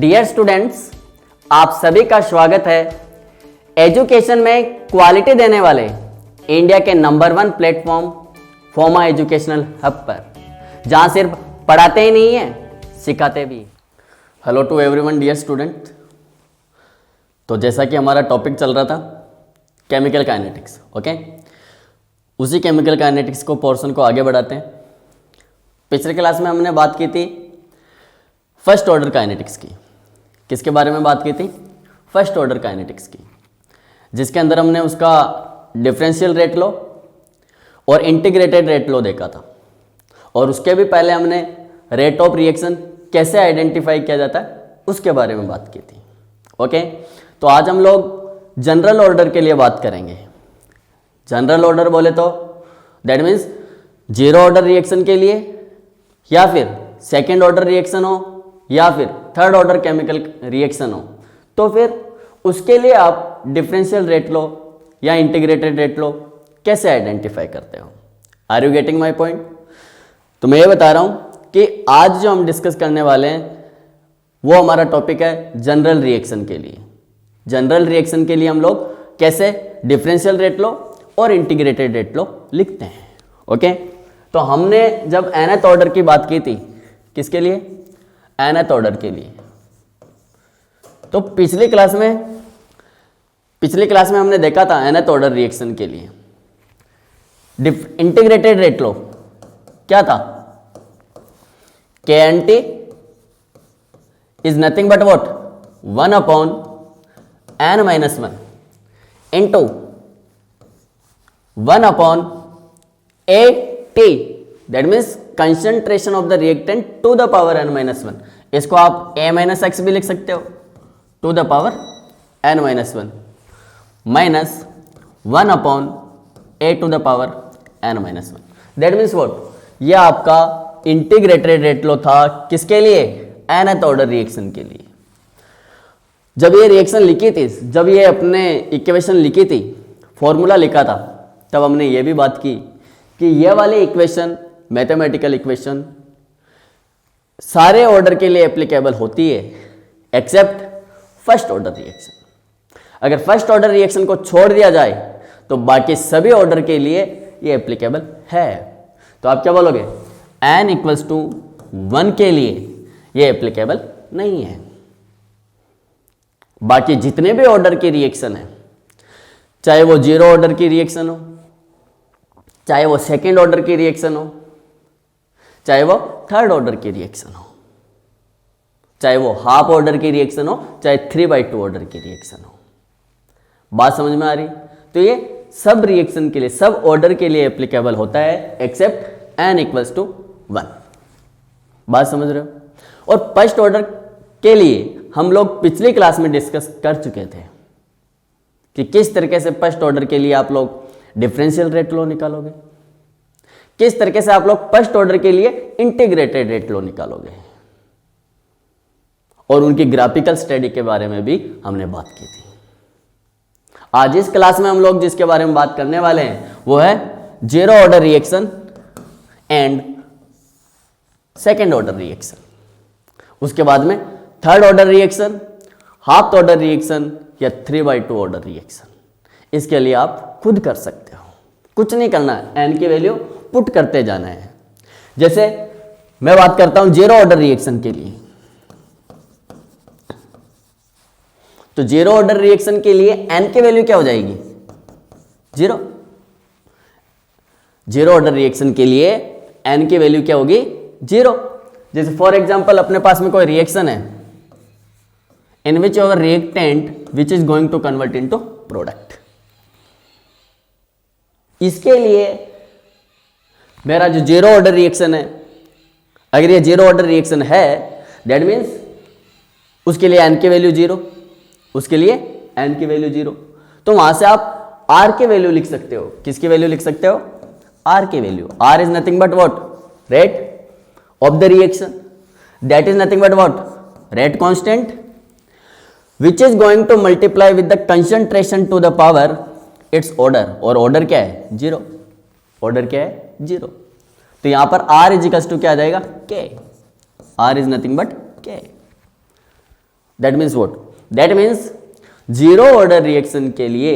Dear students, आप सभी का स्वागत है एजुकेशन में क्वालिटी देने वाले इंडिया के नंबर 1 प्लेटफॉर्म फोमा एजुकेशनल हब पर, जहां सिर्फ पढ़ाते ही नहीं है, सिखाते भी। Hello to everyone dear student. तो जैसा कि हमारा टॉपिक चल रहा था केमिकल काइनेटिक्स, ओके, उसी केमिकल काइनेटिक्स को पोर्शन को आगे बढ़ाते हैं। पिछले क्लास में हमने बात की थी फर्स्ट ऑर्डर काइनेटिक्स की। किसके बारे में बात की थी? फर्स्ट ऑर्डर काइनेटिक्स की, जिसके अंदर हमने उसका डिफरेंशियल रेट लॉ और इंटीग्रेटेड रेट लॉ देखा था, और उसके भी पहले हमने रेट ऑफ रिएक्शन कैसे आइडेंटिफाई किया जाता है उसके बारे में बात की थी। ओके, तो आज हम लोग जनरल ऑर्डर के लिए बात करेंगे। जनरल ऑर्डर बोले तो that means zero order reaction के लिए, या फिर सेकेंड ऑर्डर रिएक्शन हो, या फिर थर्ड ऑर्डर केमिकल रिएक्शन हो, तो फिर उसके लिए आप डिफरेंशियल रेट लो या इंटीग्रेटेड रेट लो कैसे आइडेंटिफाई करते हो। Are you getting my point? तो मैं ये बता रहा हूं कि आज जो हम डिस्कस करने वाले हैं वो हमारा टॉपिक है जनरल रिएक्शन के लिए। जनरल रिएक्शन के लिए हम लोग कैसे डिफरेंशियल रेट लो और इंटीग्रेटेड रेट लो लिखते हैं। ओके, तो हमने जब nth ऑर्डर की बात की थी, किसके लिए? nth ऑर्डर के लिए। तो पिछली क्लास में हमने देखा था nth ऑर्डर रिएक्शन के लिए इंटीग्रेटेड रेट लो क्या था? KNT is nothing but what? 1/n-1 into 1/AT, that means concentration of the reactant to the power n-1। इसको आप a-x भी लिख सकते हो, to the power n-1 minus 1/a to the power n-1। That means what? ये आपका integrated rate लो था किसके लिए? nth ऑर्डर रिएक्शन के लिए। जब ये रिएक्शन लिखी थी, जब ये अपने इक्वेशन लिखी थी, फॉर्मूला लिखा था, तब हमने ये भी बात की कि ये वाली इक्वेशन, मैथमेटिकल इक्वेशन, सारे ऑर्डर के लिए एप्लीकेबल होती है एक्सेप्ट फर्स्ट ऑर्डर रिएक्शन। अगर फर्स्ट ऑर्डर रिएक्शन को छोड़ दिया जाए तो बाकी सभी ऑर्डर के लिए ये एप्लीकेबल है। तो आप क्या बोलोगे? n = 1 के लिए ये एप्लीकेबल नहीं है। बाकी जितने भी ऑर्डर की रिएक्शन है, चाहे वो जीरो ऑर्डर की रिएक्शन हो, चाहे वो सेकेंड ऑर्डर की रिएक्शन हो, चाहे वो थर्ड ऑर्डर की रिएक्शन हो, चाहे वो हाफ ऑर्डर की रिएक्शन हो, चाहे 3/2 ऑर्डर की रिएक्शन हो, बात समझ में आ रही? तो ये सब रिएक्शन के लिए, सब ऑर्डर के लिए एप्लीकेबल होता है एक्सेप्ट n = 1। बात समझ रहे हो? और फर्स्ट ऑर्डर के लिए हम लोग पिछली क्लास में डिस्कस कर चुके थे कि किस तरीके से फर्स्ट ऑर्डर के लिए आप लोग डिफरेंशियल रेट लो निकालोगे, किस तरीके से आप लोग फर्स्ट ऑर्डर के लिए इंटीग्रेटेड रेट लो निकालोगे, और उनकी ग्राफिकल स्टडी के बारे में भी हमने बात की थी। आज इस क्लास में हम लोग जिसके बारे में बात करने वाले हैं वो है zero order reaction and second order reaction. उसके बाद में third order reaction, half order reaction या 3/2 ऑर्डर रिएक्शन। इसके लिए आप खुद कर सकते हो, कुछ नहीं करना है, n की वैल्यू पुट करते जाना है। जैसे मैं बात करता हूं जीरो ऑर्डर रिएक्शन के लिए, तो जीरो ऑर्डर रिएक्शन के लिए n की वैल्यू क्या हो जाएगी? 0। जीरो ऑर्डर रिएक्शन के लिए n की वैल्यू क्या होगी? 0। जैसे फॉर एग्जांपल अपने पास में कोई रिएक्शन है in which our reactant which is going to convert into product. इसके लिए मेरा जो जीरो ऑर्डर रिएक्शन है, अगर ये जीरो ऑर्डर रिएक्शन है दैट मीन्स उसके लिए n की वैल्यू 0, उसके लिए n की वैल्यू 0। तो वहां से आप r की वैल्यू लिख सकते हो। किसकी वैल्यू लिख सकते हो? r की value. r is nothing but what? Rate of the reaction, that is nothing but what? Rate constant which is going to multiply with the concentration to the power its order. और order क्या है? 0। Order क्या है? 0। तो यहां पर r is equals to क्या आ जाएगा? k। r is nothing but k। That means what, that means zero order reaction के लिए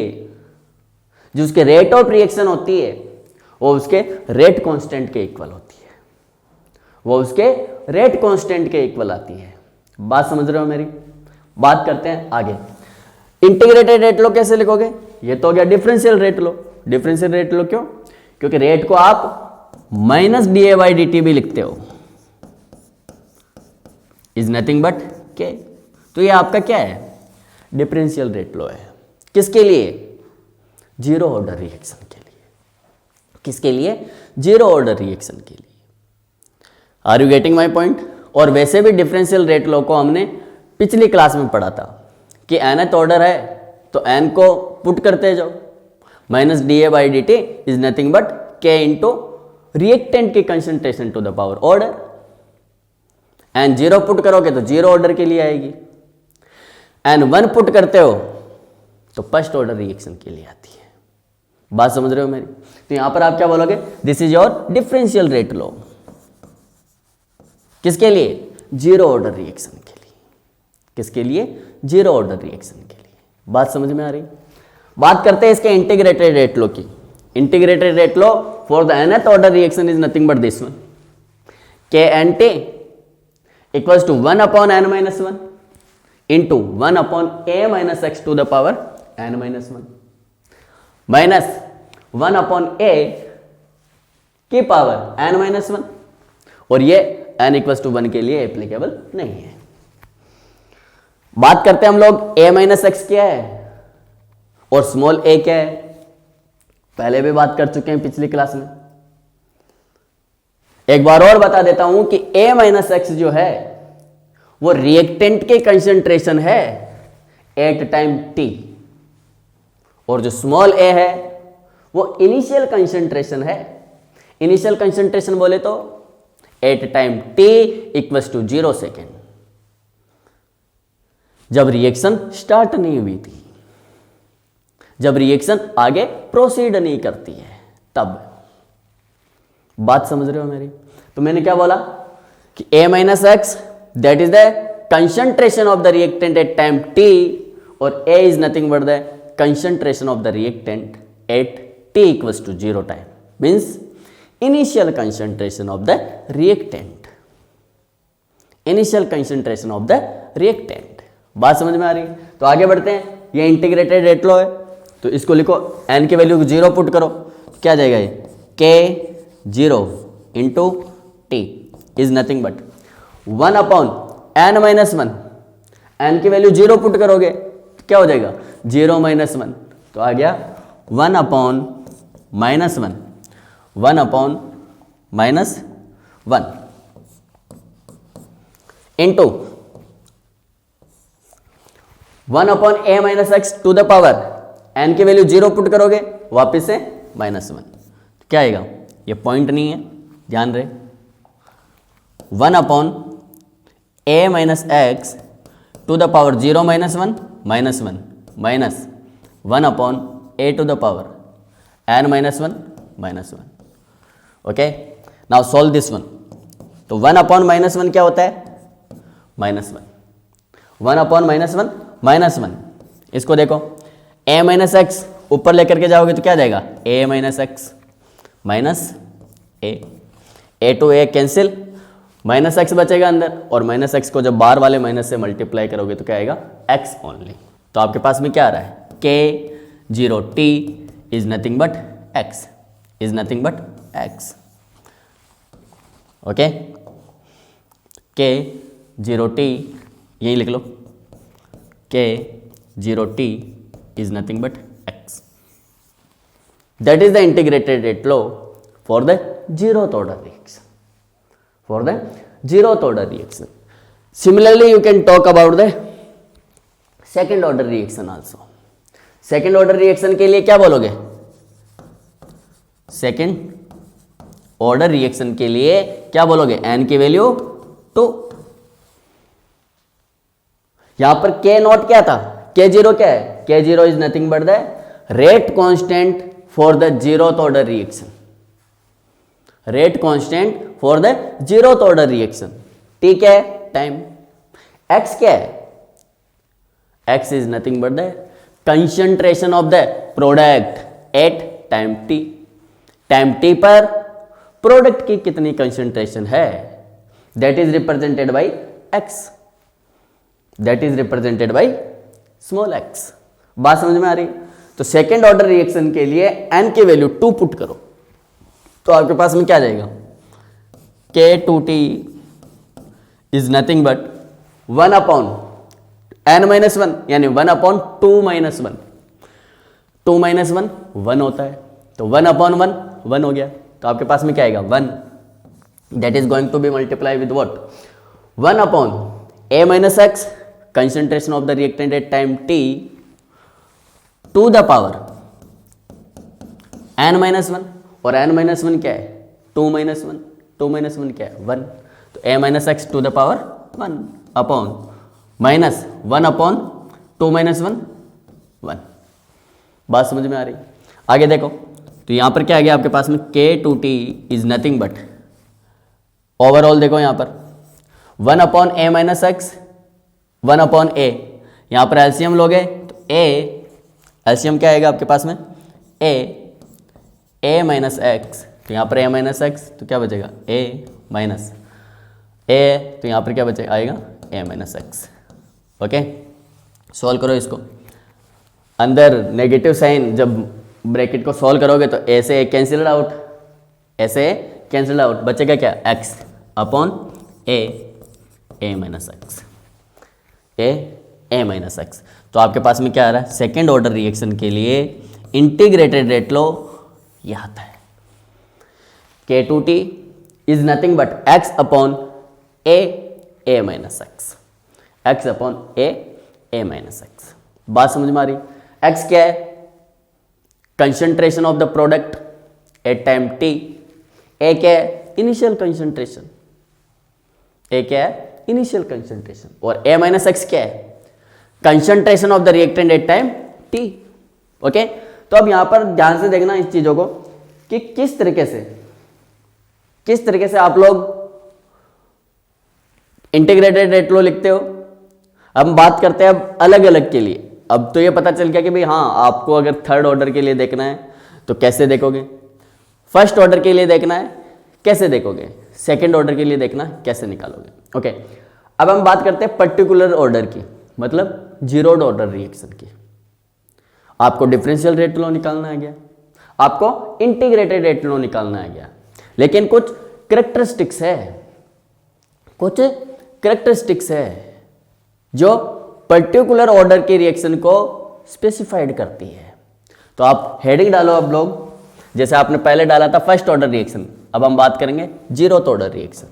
जो उसके रेट ऑफ रिएक्शन होती है वो उसके रेट कांस्टेंट के इक्वल होती है, वो उसके रेट कांस्टेंट के इक्वल आती है। बात समझ रहे हो मेरी? बात करते हैं आगे। इंटीग्रेटेड रेट लो कैसे लिखोगे? ये तो हो गया डिफरेंशियल रेट लो। डिफरेंशियल रेट लो क्यों? क्योंकि रेट को आप minus D by D T भी लिखते हो, इज नथिंग बट के। तो ये आपका क्या है? डिफरेंशियल रेट लो है। किसके लिए? जीरो ऑर्डर रिएक्शन के लिए। किसके लिए? जीरो ऑर्डर रिएक्शन के लिए। Are you getting my point? और वैसे भी डिफरेंशियल रेट लॉ को हमने पिछली क्लास में पढ़ा था कि nth ऑर्डर है तो n को पुट करते जाओ, minus D A by D T is nothing but K into reactant की concentration to the power order. N zero put करोगे तो जीरो ऑर्डर के लिए आएगी, एन वन पुट करते हो तो फर्स्ट ऑर्डर रिएक्शन के लिए आती है। बात समझ रहे हो मेरी? तो यहां पर आप क्या बोलोगे? This is your differential rate law. किसके लिए? जीरो ऑर्डर रिएक्शन के लिए। किसके लिए? जीरो ऑर्डर रिएक्शन के लिए। बात समझ में आ रही? बात करते हैं इसके इंटीग्रेटेड रेट लॉ की। Integrated rate law for the nth order reaction is nothing but this one, K N T equals to 1 upon n minus 1 into 1 upon a minus X to the power n minus 1 minus 1 upon a की power n minus 1, और ये n equals to 1 के लिए applicable नहीं है। बात करते हैं हम लोग a माइनस एक्स क्या है और स्मॉल a क्या है। पहले भी बात कर चुके हैं पिछली क्लास में, एक बार और बता देता हूं कि a माइनस एक्स जो है वो रिएक्टेंट के कंसंट्रेशन है एट टाइम t, और जो स्मॉल a है वो इनिशियल कंसंट्रेशन है। इनिशियल कंसंट्रेशन बोले तो at time t equals to 0 second, जब रिएक्शन स्टार्ट नहीं हुई थी, जब रिएक्शन आगे प्रोसीड नहीं करती है तब। बात समझ रहे हो मेरी? तो मैंने क्या बोला कि a minus X that is the concentration of the reactant at time t, और a is nothing but the concentration of the reactant at t equals to 0 time, means initial concentration of the reactant. Initial concentration of the reactant. बात समझ में आ रही? तो आगे बढ़ते हैं। ये इंटीग्रेटेड रेट लॉ है, तो इसको लिखो, n की वैल्यू को 0 पुट करो, क्या आ जाएगा? ये k 0 into T is nothing but 1 upon n minus 1। n की वैल्यू 0 पुट करोगे क्या हो जाएगा? 0 माइनस 1, तो आ गया 1 upon minus 1, 1 upon minus 1 into 1 upon a minus X to the power, n की वैल्यू 0 पुट करोगे वापिस से माइनस 1, क्या आएगा? ये पॉइंट नहीं है, ध्यान रहे। 1 upon a minus X to the power 0 minus 1 minus 1 minus 1 upon a to the power n minus 1 minus 1। Okay, now solve this one. तो 1 अपॉन माइनस 1 क्या होता है? माइनस 1। 1 upon minus 1 minus 1। इसको देखो, a माइनस एक्स ऊपर लेकर के जाओगे तो क्या जाएगा? a minus X minus a to a cancel, minus X बचेगा अंदर, और माइनस एक्स को जब बाहर वाले माइनस से मल्टीप्लाई करोगे तो क्या आएगा? x only. तो आपके पास में क्या आ रहा है? k 0 t is nothing but x, is nothing but x। Okay, k 0 t यही लिख लो, k 0 t is nothing but x. That is the integrated rate law for the zeroth order reaction. For the zeroth order reaction. Similarly, you can talk about the second order reaction also. Second order reaction के लिए क्या बोलोगे? Second order reaction के लिए क्या बोलोगे? n की value 2। यहां पर k नॉट क्या था? k0 क्या है? k0 is nothing but the rate constant for the zeroth order reaction. Rate constant for the zeroth order reaction. t क्या है? टाइम। x क्या है? x is nothing but the concentration of the product at time t। Time t पर product की कितनी concentration है, that is represented by x, that is represented by small x। बात समझ में आ रही? तो सेकेंड ऑर्डर रिएक्शन के लिए n की वैल्यू 2 पुट करो तो आपके पास में क्या जाएगा, K2T is nothing but 1 upon n-1 यानी 1 अपॉन 2 - 1। 2 - 1 1 होता है, तो 1 अपॉन 1 1 हो गया। तो आपके पास में क्या आएगा 1, that is going to be multiply with what, 1 upon a - x concentration of the reactant at time t to the power n-1, और n-1 क्या है 2 - 1, 2 - 1 क्या है 1, तो a - x to the power 1 upon minus 1 upon 2 - 1 1। बात समझ में आ रही? आगे देखो, तो यहां पर क्या आ गया आपके पास में, K2T is nothing but, overall देखो यहां पर 1 upon a - x 1 upon a, यहां पर एलसीएम लोगे तो a, एलसीएम क्या आएगा आपके पास में a - x, तो यहां पर a - x तो क्या बचेगा a माइनस a, तो यहां पर क्या बचेगा आएगा a - x। ओके, सॉल्व करो इसको, अंदर नेगेटिव साइन जब ब्रैकेट को सॉल्व करोगे तो a से a कैंसिल आउट, ऐसे कैंसिल आउट, बचेगा क्या x अपॉन a - x। तो आपके पास में क्या आ रहा है, सेकेंड ऑर्डर रिएक्शन के लिए इंटीग्रेटेड रेट लो यह आता है, K2T is nothing but x upon a - x upon a - x। बात समझ में आ रही? x क्या है, concentration of the product at time t, a क्या है इनिशियल कंसंट्रेशन, a क्या है इनिशियल कंसंट्रेशन, और a - x क्या है concentration of the reactant at time t। Okay, तो अब यहां पर ध्यान से देखना इस चीजों को कि किस तरीके से आप लोग इंटीग्रेटेड रेट लो लिखते हो। अब हम बात करते हैं अब अलग अलग के लिए। अब तो ये पता चल गया कि भाई हाँ, आपको अगर थर्ड ऑर्डर के लिए देखना है तो कैसे देखोगे, फर्स्ट ऑर्डर के लिए देखना है कैसे देखोगे, सेकंड ऑर्डर के लिए देखना है कैसे निकालोगे। ओके, अब हम बात करते हैं पर्टिकुलर ऑर्डर की, मतलब जीरोड ऑर्डर रिएक्शन की। आपको डिफरेंशियल रेट लो निकालना है गया, आपको इंटीग्रेटेड रेट लो निकालना है गया, लेकिन कुछ करेक्टरिस्टिक्स है जो पर्टिकुलर ऑर्डर के रिएक्शन को स्पेसिफाइड करती है। तो आप हेडिंग डालो अब लोग, जैसे आपने पहले डाला था फर्स्ट ऑर्डर रिएक्शन, अब हम बात करेंगे जीरोथ ऑर्डर रिएक्शन।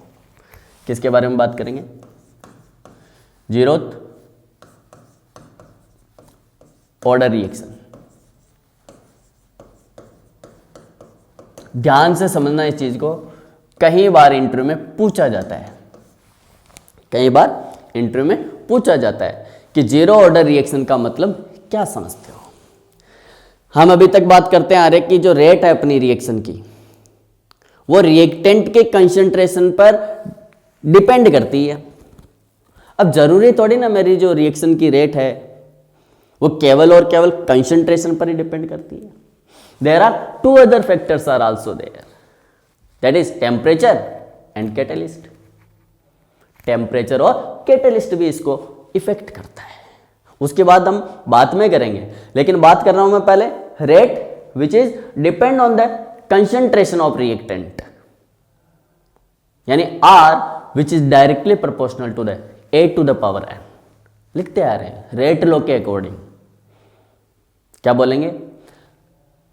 किसके बारे में बात करेंगे, जीरोथ ऑर्डर रिएक्शन। ध्यान से समझना इस चीज को, कई बार इंटरव्यू में पूछा जाता है, कि जीरो ऑर्डर रिएक्शन का मतलब क्या समझते हो। हम अभी तक बात करते आ रहे कि जो रेट है अपनी रिएक्शन की वो रिएक्टेंट के कंसंट्रेशन पर डिपेंड करती है। अब जरूरी थोड़ी ना मेरी जो रिएक्शन की रेट है वो केवल और केवल कंसंट्रेशन पर ही डिपेंड करती है। There are two other factors are also there, that is temperature and catalyst. Temperature और कैटलिस्ट भी इसको इफेक्ट करता है, उसके बाद हम बात में करेंगे, लेकिन बात कर रहा हूं मैं पहले rate which is depend on the concentration of reactant, यानी R which is directly proportional to the A to the power n। लिखते आ रहे हैं रेट लॉ के अकॉर्डिंग, क्या बोलेंगे,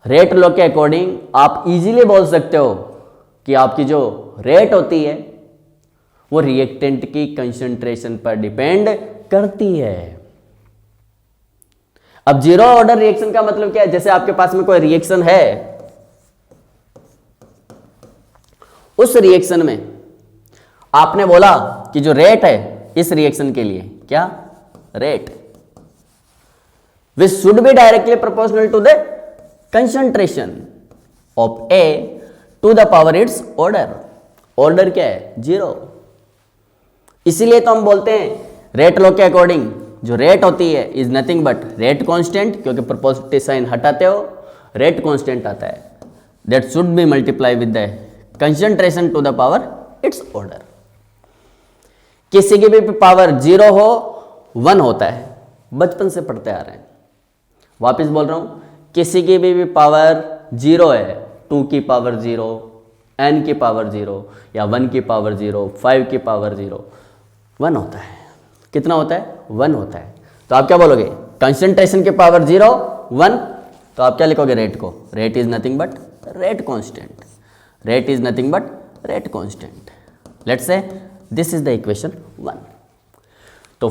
रेट लॉ के अकॉर्डिंग आप इजीली बोल सकते हो कि आपकी जो रेट होती है वो रिएक्टेंट की कंसंट्रेशन पर डिपेंड करती है। अब जीरो ऑर्डर रिएक्शन का मतलब क्या है, जैसे आपके पास में कोई रिएक्शन है, उस रिएक्शन में आपने बोला कि जो रेट है इस रिएक्शन के लिए, क्या rate which should be directly proportional to the concentration of A to the power its order. Order क्या है, जीरो। इसीलिए तो हम बोलते हैं रेट लॉ के अकॉर्डिंग जो रेट होती है is nothing but rate constant, क्योंकि प्रोपोर्शनलिटी साइन हटाते हो रेट कांस्टेंट आता है, that should be multiply with the concentration to the power its order. किसी की भी पावर 0 हो 1 होता है, बचपन से पढ़ते आ रहे हैं। वापस बोल रहा हूं, किसी की भी पावर 0 है, 2 की पावर 0, n की पावर 0 या 1 की पावर 0, 5 की पावर 0, 1 होता है। कितना होता है? 1 होता है। तो आप क्या बोलोगे? कंसंट्रेशन की पावर 0 1, तो आप क्या लिखोगे? रेट को, rate is nothing but rate constant, rate is nothing but rate constant. Let's say this is the equation 1। तो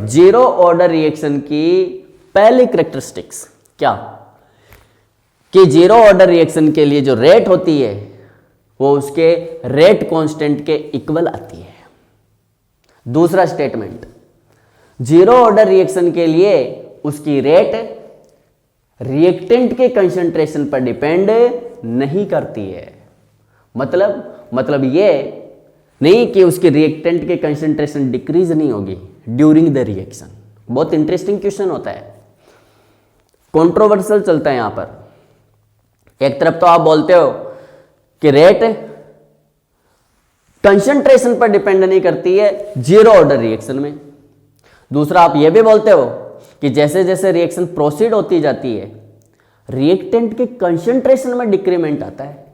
जीरो ऑर्डर रिएक्शन की पहली कैरेक्टरिस्टिक्स क्या, कि जीरो ऑर्डर रिएक्शन के लिए जो रेट होती है वो उसके रेट कांस्टेंट के इक्वल आती है। दूसरा स्टेटमेंट, जीरो ऑर्डर रिएक्शन के लिए उसकी रेट रिएक्टेंट के कंसंट्रेशन पर डिपेंड नहीं करती है। मतलब ये नहीं कि उसके रिएक्टेंट के कंसंट्रेशन डिक्रीज नहीं होगी ड्यूरिंग द रिएक्शन। बहुत इंटरेस्टिंग क्वेश्चन होता है, कंट्रोवर्शियल चलता है यहां पर। एक तरफ तो आप बोलते हो कि रेट कंसंट्रेशन पर डिपेंड नहीं करती है जीरो ऑर्डर रिएक्शन में, दूसरा आप यह भी बोलते हो कि जैसे जैसे रिएक्शन प्रोसीड होती जाती है रिएक्टेंट के कंसंट्रेशन में डिक्रीमेंट आता है।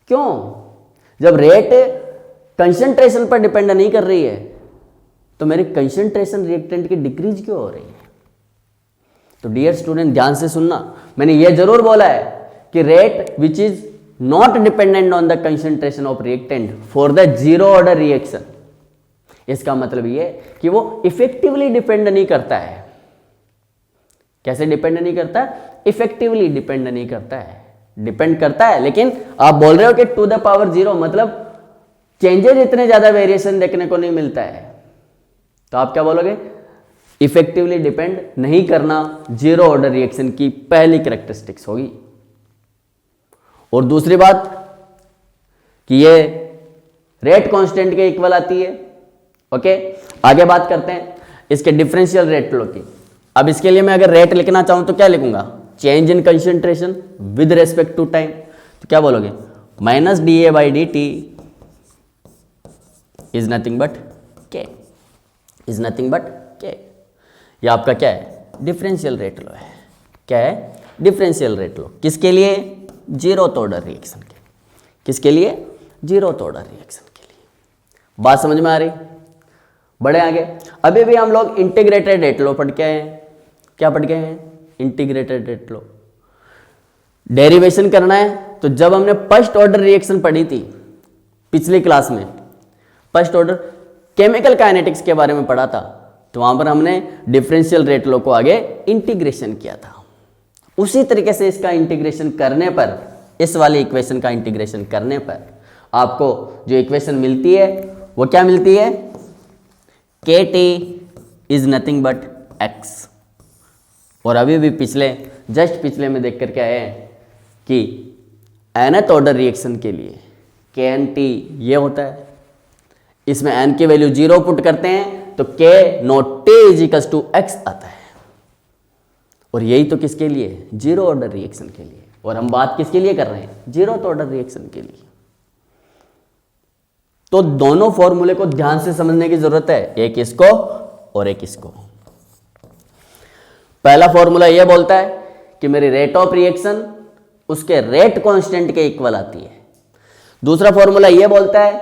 क्यों? जब रेट कंसंट्रेशन पर डिपेंड नहीं कर रही है तो मेरी कंसंट्रेशन रिएक्टेंट की डिक्रीज क्यों हो रही है? तो डियर स्टूडेंट ध्यान से सुनना, मैंने यह जरूर बोला है कि rate which is not dependent on the concentration of reactant for the zero order reaction, इसका मतलब यह कि वो इफेक्टिवली डिपेंड नहीं करता है। कैसे डिपेंड नहीं करता? इफेक्टिवली डिपेंड नहीं करता है, डिपेंड करता है, लेकिन आप बोल रहे हो कि टू द पावर 0, मतलब चेंजेस इतने ज्यादा वेरिएशन देखने को नहीं मिलता है। तो आप क्या बोलोगे? इफेक्टिवली डिपेंड नहीं करना जीरो ऑर्डर रिएक्शन की पहली कैरेक्टरिस्टिक्स होगी। और दूसरी बात कि ये रेट कांस्टेंट के इक्वल आती है। ओके, आगे बात करते हैं इसके डिफरेंशियल रेट लो की। अब इसके लिए मैं अगर रेट लिखना चाहूं तो क्या लिखूंगा? Change in concentration with respect to time. तो क्या बोलोगे? Minus dA/dt is nothing but K, is nothing but K. ये आपका क्या है? डिफरेंशियल रेट लो है। क्या है? डिफरेंशियल रेट लो। किसके लिए? जीरोथ ऑर्डर रिएक्शन के। किसके लिए? जीरोथ ऑर्डर रिएक्शन के लिए। बात समझ में आ रही? बढ़े आगे। अभी भी हम लोग इंटीग्रेटेड रेट लो पढ़ के आए हैं। क्या पढ़ के आए हैं? इंटीग्रेटेड रेट लो। डेरिवेशन करना है तो जब हमने फर्स्ट ऑर्डर रिएक्शन पढ़ी थी पिछली क्लास में, फर्स्ट ऑर्डर केमिकल काइनेटिक्स के बारे में पढ़ा था, तो वहां पर हमने डिफरेंशियल रेट लो को आगे इंटीग्रेशन किया था। उसी तरीके से इसका इंटीग्रेशन करने पर, इस वाली इक्वेशन का इंटीग्रेशन करने पर आपको जो इक्वेशन मिलती है वो क्या मिलती है? KT is nothing but x। और अभी भी जस्ट पिछले में देख करके आए हैं कि nth ऑर्डर रिएक्शन के लिए KNT ये होता है। इसमें n की वैल्यू 0 पुट करते हैं तो K not T is equals to x आता है। और यही तो किसके लिए? जीरो ऑर्डर रिएक्शन के लिए। और हम बात किसके लिए कर रहे हैं? जीरोथ ऑर्डर रिएक्शन के लिए। तो दोनों फॉर्मूले को ध्यान से समझने की जरूरत है, एक इसको और एक इसको। पहला फॉर्मूला यह बोलता है कि मेरी रेट ऑफ रिएक्शन उसके रेट कांस्टेंट के इक्वल आती है। दूसरा फॉर्मूला यह बोलता है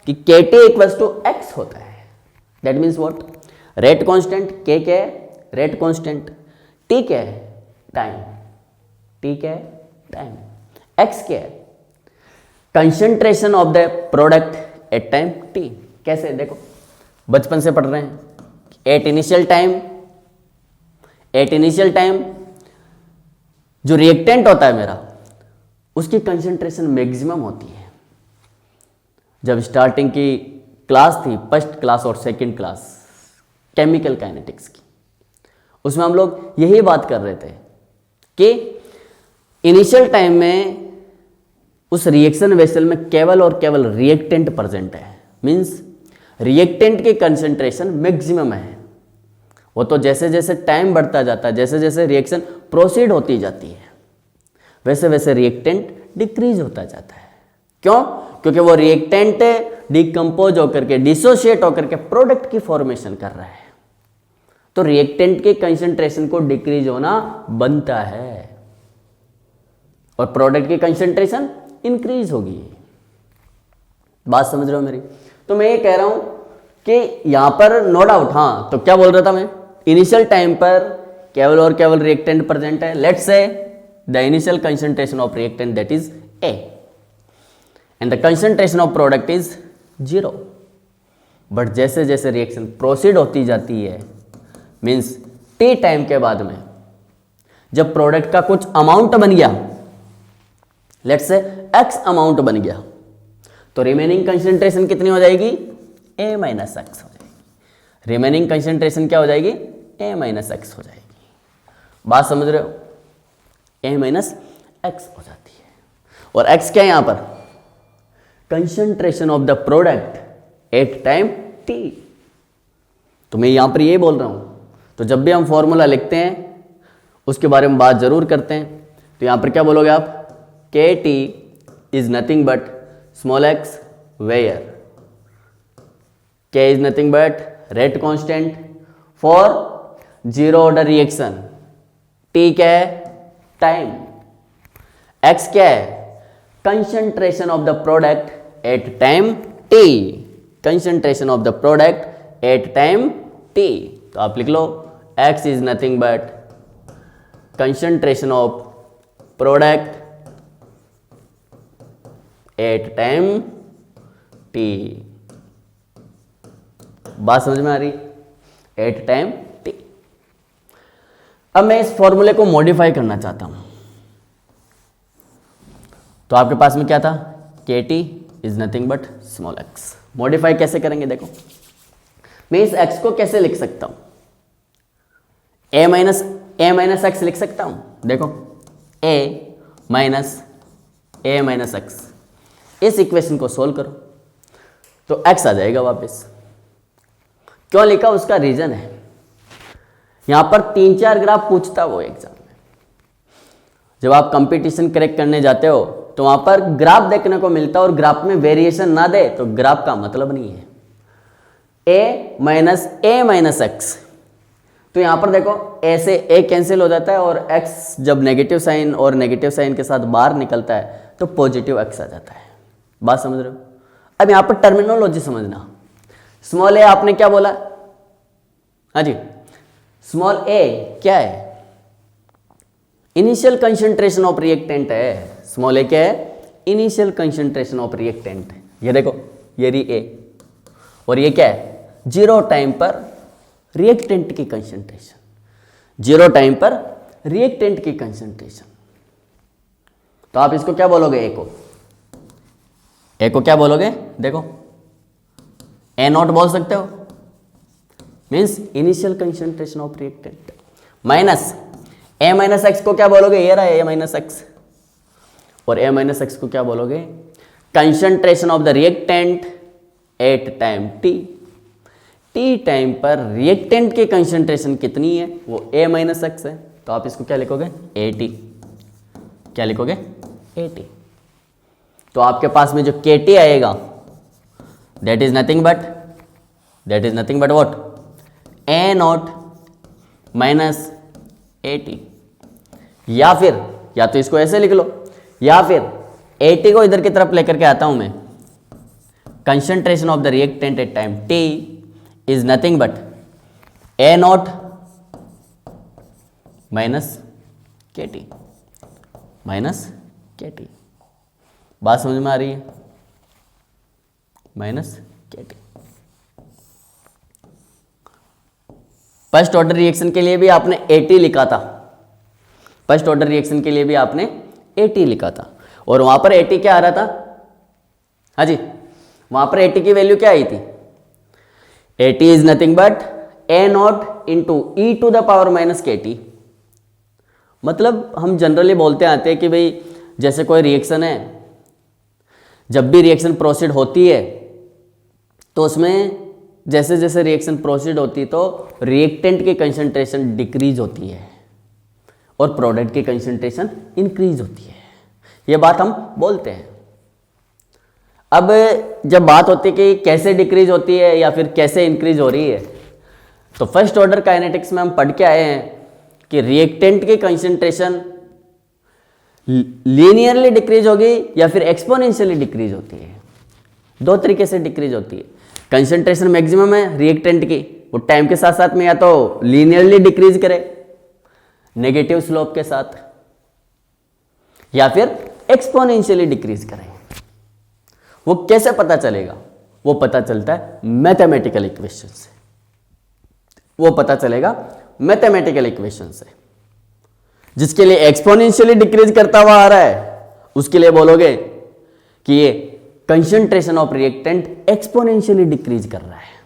कि KT इक्वल्स टू x होता है। That means what? Rate constant K क्या है? Rate constant. T क्या है? टाइम। T क्या है? टाइम। X क्या है? Concentration of the product at time T। कैसे? देखो बचपन से पढ़ रहे हैं। एट इनिशियल टाइम जो रिएक्टेंट होता है मेरा, उसकी कंसंट्रेशन मैक्सिमम होती है। जब स्टार्टिंग की क्लास थी, फर्स्ट क्लास और सेकंड क्लास केमिकल काइनेटिक्स की, उसमें हम लोग यही बात कर रहे थे कि इनिशियल टाइम में उस रिएक्शन वेसल में केवल और केवल रिएक्टेंट प्रेजेंट है। मींस रिएक्टेंट की कंसंट्रेशन मैक्सिमम है। वो तो जैसे जैसे टाइम बढ़ता जाता है, जैसे जैसे रिएक्शन प्रोसीड होती जाती है, वैसे वैसे रिएक्टेंट डिक्रीज होता जाता है। क्यों? क्योंकि वो रिएक्टेंट डिकम्पोज होकर के, डिसोशिएट होकर के प्रोडक्ट की फॉर्मेशन कर रहा है। तो रिएक्टेंट के कंसंट्रेशन को डिक्रीज होना बनता है और प्रोडक्ट की कंसंट्रेशन इंक्रीज होगी। बात समझ रहे हो मेरी? तो मैं ये कह रहा हूं कि यहां पर नो डाउट, हाँ तो क्या बोल रहा था मैं, इनिशियल टाइम पर केवल और केवल रिएक्टेंट प्रेजेंट है। Let's say the initial concentration of reactant that is A and the concentration of product is 0। But जैसे जैसे रिएक्शन प्रोसीड होती जाती है, मीन्स T टाइम के बाद में जब प्रोडक्ट का कुछ अमाउंट बन गया, लेट्स से X अमाउंट बन गया, तो रिमेनिंग कंसंट्रेशन कितनी हो जाएगी? A माइनस एक्स हो जाएगी। रिमेनिंग कंसंट्रेशन क्या हो जाएगी? A माइनस एक्स हो जाएगी। बात समझ रहे हो? A माइनस एक्स हो जाती है। और X क्या है यहां पर? Concentration of the product at time T। तो मैं यहां पर ये बोल रहा हूं, तो जब भी हम फॉर्मूला लिखते हैं उसके बारे में बात जरूर करते हैं। तो यहां पर क्या बोलोगे आप? KT is nothing but small x where K is nothing but rate constant for zero order reaction। T क्या है? टाइम। X क्या है? Concentration of the product at time T। Concentration of the product at time T। तो आप लिख लो X is nothing but concentration of product at time T। बात समझ में आ रही? At time T। अब मैं इस फॉर्मूले को मॉडिफाई करना चाहता हूं। तो आपके पास में क्या था? KT is nothing but small x। Modify कैसे करेंगे? देखो, मैं इस x को कैसे लिख सकता हूं? a माइनस x लिख सकता हूं। देखो, a माइनस x, इस इक्वेशन को सोल्व करो तो x आ जाएगा वापस। क्यों लिखा? उसका रीजन है, यहां पर 3-4 ग्राफ पूछता वो एग्जाम में। जब आप कंपटीशन क्रैक करने जाते हो तो वहां पर ग्राफ देखने को मिलता है और ग्राफ में वेरिएशन ना दे तो ग्राफ का मतलब नहीं है। a माइनस x, तो यहां पर देखो a से a कैंसिल हो जाता है और x जब नेगेटिव साइन और नेगेटिव साइन के साथ बाहर निकलता है तो पॉजिटिव x आ जाता है। बात समझ रहे हो? अब यहां पर टर्मिनोलॉजी समझना। स्मॉल a आपने क्या बोला? हाँ जी, स्मॉल a क्या है? इनिशियल कंसंट्रेशन ऑफ रिएक्टेंट है। स्मॉल a क्या है? Initial concentration of reactant. ये देखो, ये रही a, और ये क्या है? 0 टाइम पर रिएक्टेंट की कंसंट्रेशन। 0 टाइम पर रिएक्टेंट की कंसंट्रेशन। तो आप इसको क्या बोलोगे? ए को क्या बोलोगे? देखो, A0 बोल सकते हो, means initial concentration of reactant, minus A minus x को क्या बोलोगे? ये रहा A माइनस एक्स, और A माइनस एक्स को क्या बोलोगे? Concentration of the reactant at time T। T time पर रिएक्टेंट की कंसंट्रेशन कितनी है? वो A माइनस एक्स है। तो आप इसको क्या लिखोगे? AT। क्या लिखोगे? AT। तो आपके पास में जो KT आएगा that is nothing but what? A0 minus AT। या तो इसको ऐसे लिख लो, या फिर AT को इधर की तरफ लेकर के आता हूं मैं। Concentration of the reactant at time T is nothing but A0 minus KT। बात समझ में आ रही है? Minus KT। First order reaction के लिए भी आपने AT लिखा था। फर्स्ट ऑर्डर रिएक्शन के लिए भी आपने AT लिखा था, और वहां पर AT क्या आ रहा था? हाँ जी, वहां पर AT की वैल्यू क्या आई थी? AT is nothing but A0 into E to the power minus KT। मतलब हम जनरली बोलते आते हैं कि भाई जैसे कोई रिएक्शन है, जब भी रिएक्शन प्रोसीड होती है तो उसमें जैसे जैसे रिएक्शन प्रोसीड होती है तो रिएक्टेंट की कंसंट्रेशन डिक्रीज होती है और प्रोडक्ट की कंसंट्रेशन इंक्रीज होती है। ये बात हम बोलते हैं। अब जब बात होती है कि कैसे डिक्रीज होती है या फिर कैसे इंक्रीज हो रही है, तो फर्स्ट ऑर्डर काइनेटिक्स में हम पढ़ के आए हैं कि रिएक्टेंट की कंसंट्रेशन लीनियरली डिक्रीज होगी या फिर एक्सपोनेंशियली डिक्रीज होती है। दो तरीके से डिक्रीज होती है। कंसंट्रेशन मैक्सिमम है रिएक्टेंट की, वो टाइम के साथ साथ में या तो लीनियरली डिक्रीज करे नेगेटिव स्लोप के साथ, या फिर एक्सपोनेंशियली डिक्रीज करें। वो कैसे पता चलेगा? वो पता चलता है मैथमेटिकल इक्वेशन से। वो पता चलेगा मैथमेटिकल इक्वेशन से। जिसके लिए एक्सपोनेंशियली डिक्रीज करता हुआ आ रहा है, उसके लिए बोलोगे कि ये concentration of reactant exponentially decrease कर रहा है।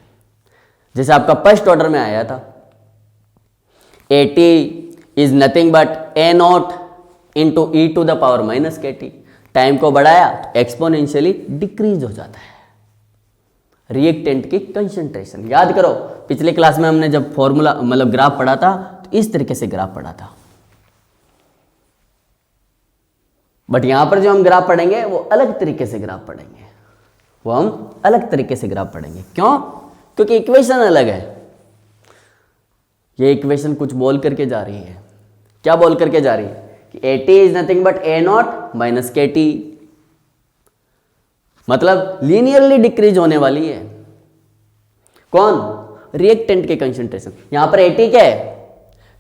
जैसे आपका फर्स्ट ऑर्डर में आया था, AT is nothing but A not into E to the power minus KT। Time को बढ़ाया तो एक्सपोनेंशियली डिक्रीज हो जाता है रिएक्टेंट की कंसंट्रेशन। याद करो पिछले क्लास में हमने जब फॉर्मूला मतलब ग्राफ पढ़ा था तो इस तरीके से ग्राफ पढ़ा था, बट यहां पर जो हम ग्राफ पढ़ेंगे वो अलग तरीके से ग्राफ पढ़ेंगे। वो हम अलग तरीके से ग्राफ पढ़ेंगे। क्यों? क्योंकि इक्वेशन अलग है। ये इक्वेशन कुछ बोल करके जा रही है। क्या बोल करके जा रही है? कि AT is nothing but A not minus KT, मतलब लीनियरली डिक्रीज होने वाली है। कौन? रिएक्टेंट के कंसंट्रेशन। यहां पर AT क्या है?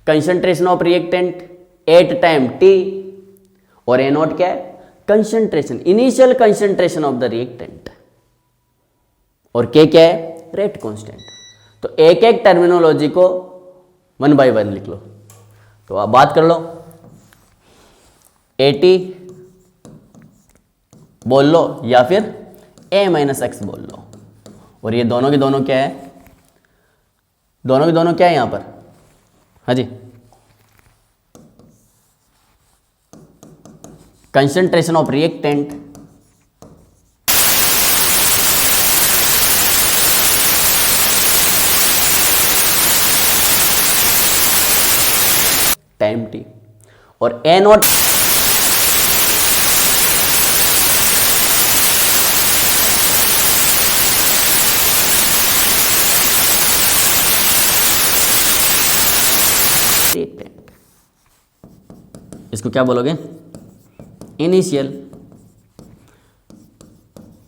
Concentration of reactant at time T, और A नॉट क्या है? Concentration, initial concentration of the reactant, और K क्या है? Rate constant. तो एक एक टर्मिनोलॉजी को 1 बाय 1 लिख लो। तो आप बात कर लो, AT बोल लो या फिर A माइनस एक्स बोल लो, और ये दोनों के दोनों क्या है? दोनों के दोनों क्या है यहां पर? हाँ जी, concentration of reactant time T, और A नॉट रिएक्टेंट। इसको क्या बोलोगे? Initial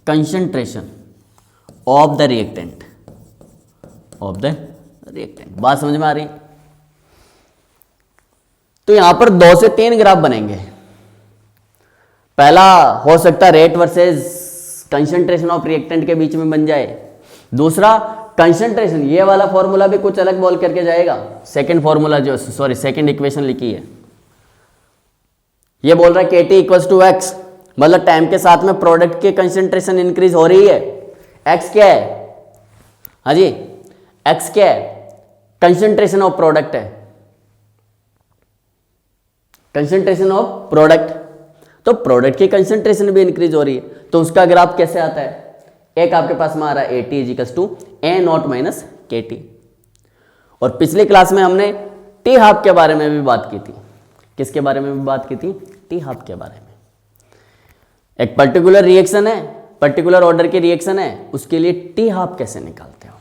concentration of the reactant, of the reactant. बात समझ में आ रही? तो यहां पर 2 से 3 ग्राफ बनेंगे। पहला हो सकता है rate versus concentration of reactant के बीच में बन जाए। दूसरा कंसंट्रेशन, ये वाला फॉर्मूला भी कुछ अलग बोल करके जाएगा। सेकंड फॉर्मूला जो सेकंड इक्वेशन लिखी है, ये बोल रहा है KT इक्वल्स टू एक्स, मतलब टाइम के साथ में प्रोडक्ट की कंसंट्रेशन इंक्रीज हो रही है। एक्स क्या है? हाँ जी, एक्स क्या है? कंसंट्रेशन ऑफ प्रोडक्ट है, कंसंट्रेशन ऑफ प्रोडक्ट। तो प्रोडक्ट की कंसंट्रेशन भी इंक्रीज हो रही है, तो उसका ग्राफ कैसे आता है? एक आपके पास में आ रहा है AT is equals to A not minus KT। और पिछली क्लास में हमने T हाफ के बारे में भी बात की थी। किसके बारे में भी बात की थी? T हाफ के बारे में। एक पर्टिकुलर रिएक्शन है, पर्टिकुलर ऑर्डर की रिएक्शन है, उसके लिए T हाफ कैसे निकालते हो?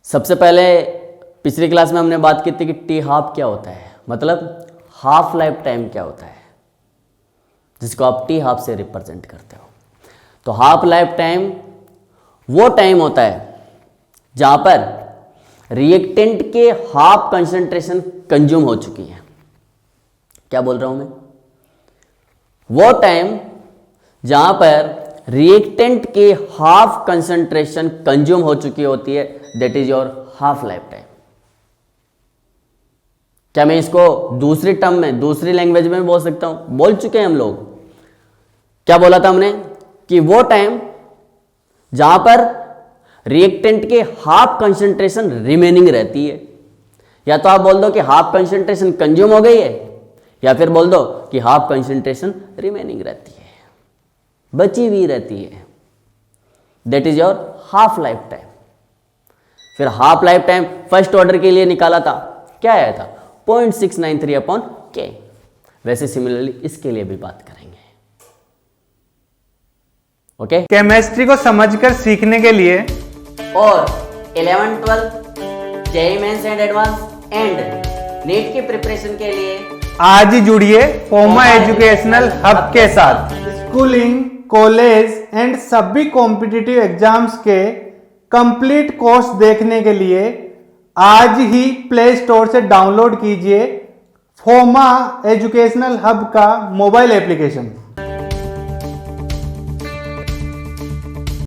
सबसे पहले पिछली क्लास में हमने बात की थी कि T हाफ क्या होता है, मतलब हाफ लाइफ टाइम क्या होता है, जिसको आप T हाफ से रिप्रेजेंट करते हो। तो हाफ लाइफ टाइम वो टाइम होता है जहां पर रिएक्टेंट के हाफ कंसंट्रेशन कंज्यूम हो चुकी है। क्या बोल रहा हूं मैं? वो टाइम जहां पर रिएक्टेंट के हाफ कंसंट्रेशन कंज्यूम हो चुकी होती है, that is your half life time. क्या मैं इसको दूसरी टर्म में, दूसरी लैंग्वेज में बोल सकता हूं? बोल चुके हैं हम लोग। क्या बोला था हमने? कि वो टाइम जहां पर रिएक्टेंट के हाफ कंसंट्रेशन रिमेनिंग रहती है। या तो आप बोल दो कि हाफ कंसंट्रेशन कंज्यूम हो गई है, या फिर बोल दो कि हाफ कंसंट्रेशन रिमेनिंग रहती है, बची हुई रहती है। That is your half life time. फिर half life time first order के लिए निकाला था, क्या आया था 0.693 अपॉन के। वैसे सिमिलरली इसके लिए भी बात करेंगे। ओके, केमिस्ट्री को समझकर सीखने के लिए और 11th 12th JEE mains and advanced and NEET की प्रिपरेशन के लिए आज ही जुड़िए फोमा एजुकेशनल हब के साथ। स्कूलिंग, कॉलेज एंड सभी कॉम्पिटिटिव एग्जाम्स के कंप्लीट कोर्स देखने के लिए आज ही प्ले स्टोर से डाउनलोड कीजिए फोमा एजुकेशनल हब का मोबाइल एप्लीकेशन।